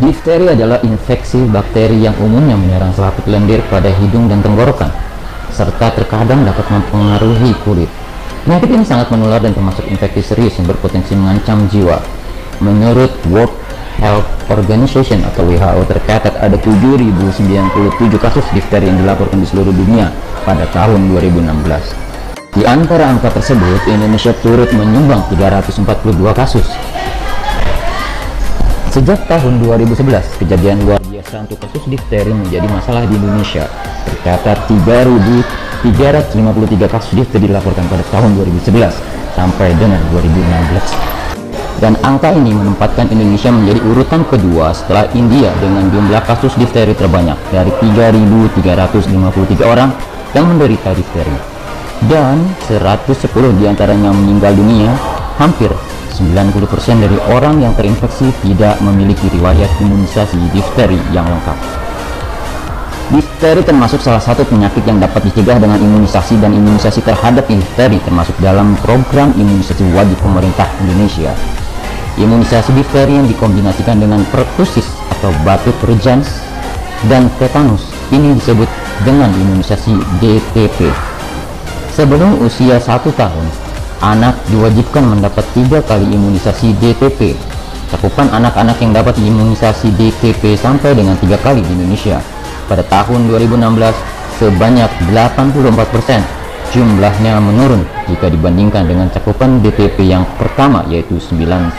Difteri adalah infeksi bakteri yang umumnya menyerang selaput lendir pada hidung dan tenggorokan, serta terkadang dapat mempengaruhi kulit. Penyakit ini sangat menular dan termasuk infeksi serius yang berpotensi mengancam jiwa. Menurut World Health Organization atau WHO, tercatat ada 7.097 kasus difteri yang dilaporkan di seluruh dunia pada tahun 2016. Di antara angka tersebut, Indonesia turut menyumbang 342 kasus. Sejak tahun 2011, kejadian luar biasa untuk kasus difteri menjadi masalah di Indonesia. Tercatat 3.353 kasus difteri dilaporkan pada tahun 2011 sampai dengan 2016. Dan angka ini menempatkan Indonesia menjadi urutan kedua setelah India dengan jumlah kasus difteri terbanyak dari 3.353 orang yang menderita difteri. Dan 110 diantaranya meninggal dunia. Hampir 90% dari orang yang terinfeksi tidak memiliki riwayat imunisasi difteri yang lengkap. Difteri termasuk salah satu penyakit yang dapat dicegah dengan imunisasi, dan imunisasi terhadap difteri termasuk dalam program imunisasi wajib pemerintah Indonesia. Imunisasi difteri yang dikombinasikan dengan pertusis atau batuk rejans dan tetanus ini disebut dengan imunisasi DTP. Sebelum usia 1 tahun, anak diwajibkan mendapat 3 kali imunisasi DTP. Cakupan anak-anak yang dapat imunisasi DTP sampai dengan 3 kali di Indonesia pada tahun 2016 sebanyak 84%. Jumlahnya menurun jika dibandingkan dengan cakupan DTP yang pertama, yaitu 90%.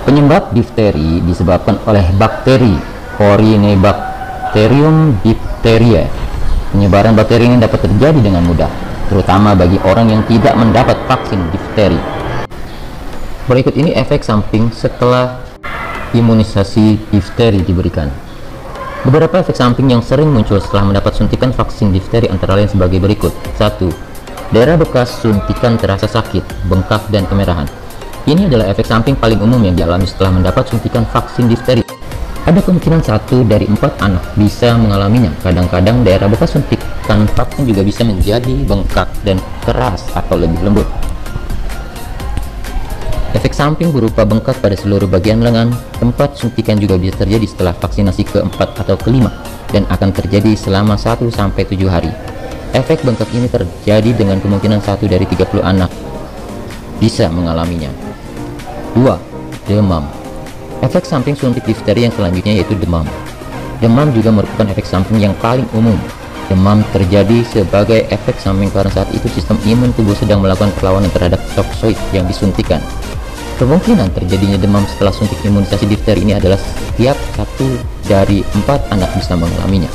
Penyebab difteri disebabkan oleh bakteri Corynebacterium diphtheriae. Penyebaran bakteri ini dapat terjadi dengan mudah, terutama bagi orang yang tidak mendapat vaksin difteri. Berikut ini efek samping setelah imunisasi difteri diberikan. Beberapa efek samping yang sering muncul setelah mendapat suntikan vaksin difteri antara lain sebagai berikut. 1. Daerah bekas suntikan terasa sakit, bengkak, dan kemerahan. Ini adalah efek samping paling umum yang dialami setelah mendapat suntikan vaksin difteri. Ada kemungkinan 1 dari 4 anak bisa mengalaminya. Kadang-kadang daerah bekas suntikan vaksin juga bisa menjadi bengkak dan keras atau lebih lembut. Efek samping berupa bengkak pada seluruh bagian lengan tempat suntikan juga bisa terjadi setelah vaksinasi keempat atau kelima dan akan terjadi selama 1-7 hari. Efek bengkak ini terjadi dengan kemungkinan 1 dari 30 anak bisa mengalaminya. 2. Demam. Efek samping suntik difteri yang selanjutnya yaitu demam. Demam juga merupakan efek samping yang paling umum. Demam terjadi sebagai efek samping karena saat itu sistem imun tubuh sedang melakukan perlawanan terhadap toksoid yang disuntikan. Kemungkinan terjadinya demam setelah suntik imunisasi difteri ini adalah setiap 1 dari 4 anak bisa mengalaminya.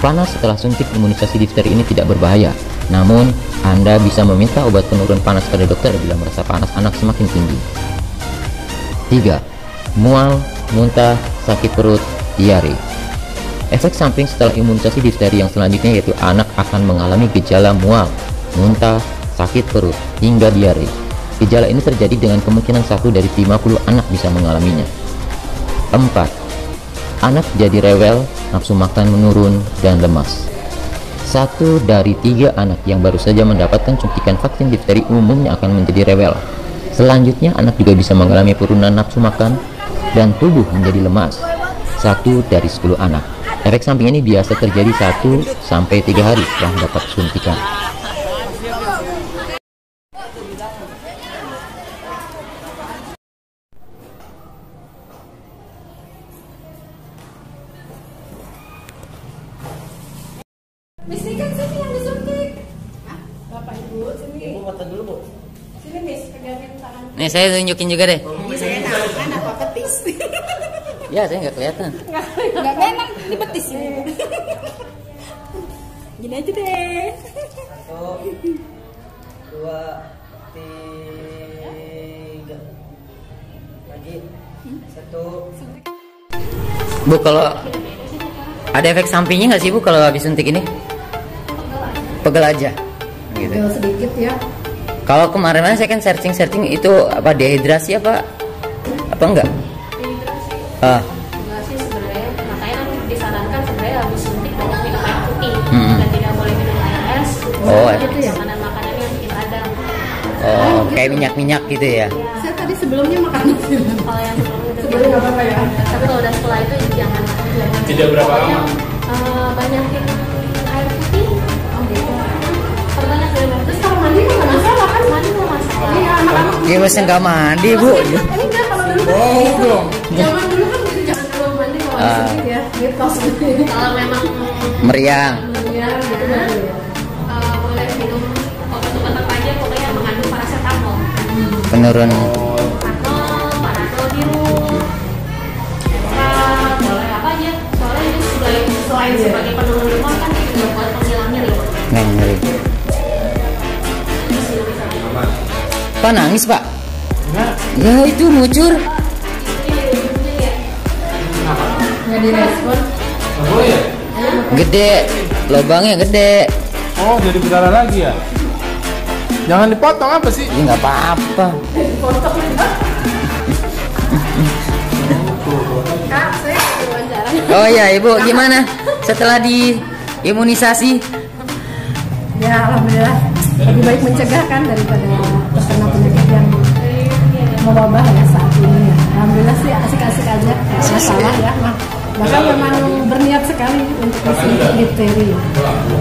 Panas setelah suntik imunisasi difteri ini tidak berbahaya, namun Anda bisa meminta obat penurun panas pada dokter bila merasa panas anak semakin tinggi. 3. Mual, muntah, sakit perut, diare. Efek samping setelah imunisasi difteri yang selanjutnya yaitu anak akan mengalami gejala mual, muntah, sakit perut, hingga diare. Gejala ini terjadi dengan kemungkinan 1 dari 50 anak bisa mengalaminya. 4. Anak jadi rewel, nafsu makan menurun, dan lemas. 1 dari 3 anak yang baru saja mendapatkan suntikan vaksin difteri umumnya akan menjadi rewel. Selanjutnya, anak juga bisa mengalami penurunan nafsu makan dan tubuh menjadi lemas. 1 dari 10 anak. Efek samping ini biasa terjadi 1-3 hari setelah mendapat suntikan. Miss, ini kan sini yang disuntik. Hah? Bapak Ibu, sini. Ibu foto dulu, Bu. Sini, Miss, pegangin tangan. Nih, saya tunjukin juga deh. Ini saya tangan apa betis? Ya, saya nggak kelihatan. Nggak memang ini betis ini. Gini aja deh. 1, 2, 3. Lagi. 1. Bu, kalau ada efek sampingnya nggak sih Bu kalau habis suntik ini? Pegel aja. Gitu. Pegel sedikit ya. Kalau kemarin saya kan searching itu apa dehidrasi apa enggak? Enggak sih sebenarnya, makanya nanti disarankan sebenarnya habis suntik banyak minum air putih dan tidak boleh minum air es. Oh, gitu ya. Makanan-makanan yang bikin radang. Oh, kayak minyak-minyak gitu ya. Saya tadi sebelumnya makan nasi. Kalau yang sebelumnya Sebelum nggak apa-apa ya. tapi kalau udah setelah itu jangan. Tidak berapa lama? Banyakin air putih. Oh gitu. Perbanyak air putih. Terus kalau mandi mah nggak masalah kan? Mandi nggak masalah. Iya, anak-anak. Dia masih nggak mandi, Bu. Enggak, kalau dulu kan Oh, dong. zaman dulu kan gitu, jangan kalau mandi kalau sedikit ya. Mitos gitu. Kalau memang Meriang. Iya, gitu baru ya. boleh minum obat-obat apa aja pokoknya mengandung paracetamol. Penurun. Panadol biru. Boleh apa aja? Soalnya itu selain sebagai penurun demam kan itu juga buat penghilang nyeri. Ngeri. Pak nangis, Pak? Ya itu ngucur. Nggak direspon. Oh ya? Gede. Lubangnya gede. Oh, jadi berdarah lagi ya? Jangan dipotong apa sih? Ya nggak apa-apa. Kak, saya diwawancara. Oh iya, Ibu, gimana setelah diimunisasi? Ya alhamdulillah lebih baik mencegah kan daripada terkena penyakit yang mewabah ya saat ini ya. Alhamdulillah sih asik-asik aja, nggak masalah ya. Bahkan memang berniat sekali untuk disuntik difteri.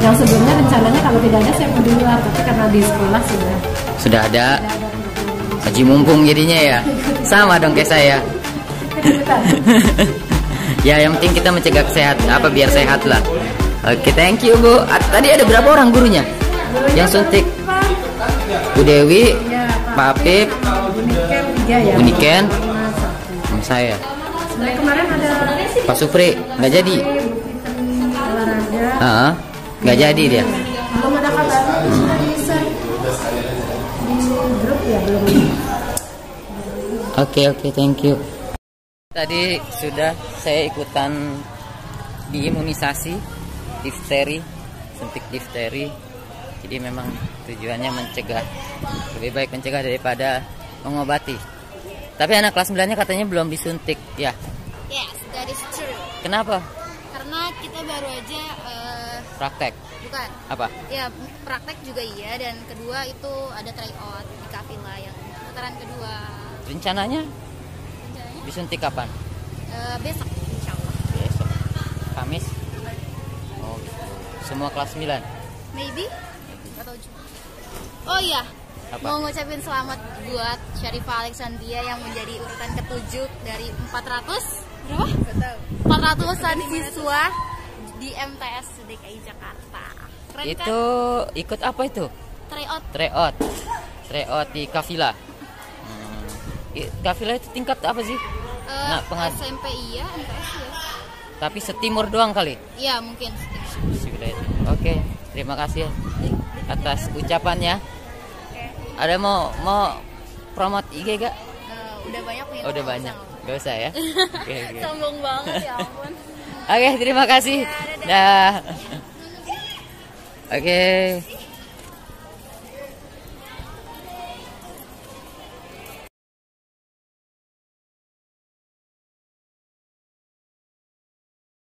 Yang sebelumnya rencananya kalau tidak ada saya mau di luar, tapi karena di sekolah Sudah ada. Haji mumpung jadinya ya. Sama dong kayak saya. Ya yang penting kita mencegah biar sehat lah. Oke, thank you Bu. Tadi ada berapa orang gurunya yang suntik? Bu Dewi, ya, Pak Apip, Uniken 3 ya. Uniken, Sama saya, sebenarnya kemarin ada Pak Supri, nggak jadi. olahraga. Nggak jadi dia. Belum ada kabar, sudah di-share di grup ya belum. Oke, thank you. Tadi sudah saya ikutan diimunisasi difteri, suntik difteri. Jadi memang tujuannya mencegah. Lebih baik mencegah daripada mengobati. Tapi anak kelas 9-nya katanya belum disuntik, ya. Yes, that is true. Kenapa? Karena kita baru aja Praktek. bukan. Apa? Ya, praktek juga iya dan kedua itu ada tryout di Kavila yang putaran kedua. Rencananya Rencananya disuntik kapan? besok insyaallah. Besok. Kamis. Oh, gitu. Semua kelas 9. Maybe atau juga. Oh iya. Apa? Mau ngucapin selamat buat Syarifah Alexandria yang menjadi urutan ke-7 dari 400 berapa? 400-an siswa di MTS DKI Jakarta. Keren kan? Itu ikut apa itu? Tryout. Tryout di Kavila. Kavila itu tingkat apa sih? Nah, SMP iya, MTS ya. Tapi setimur doang kali. Iya, mungkin. Oke, terima kasih atas ucapannya. Ada mau promote IG gak? Udah banyak nih. Oh, udah banyak. Gak usah ya. Oke. Sombong banget ya ampun. Oke, terima kasih. Ya, dadah. Dah. Oke.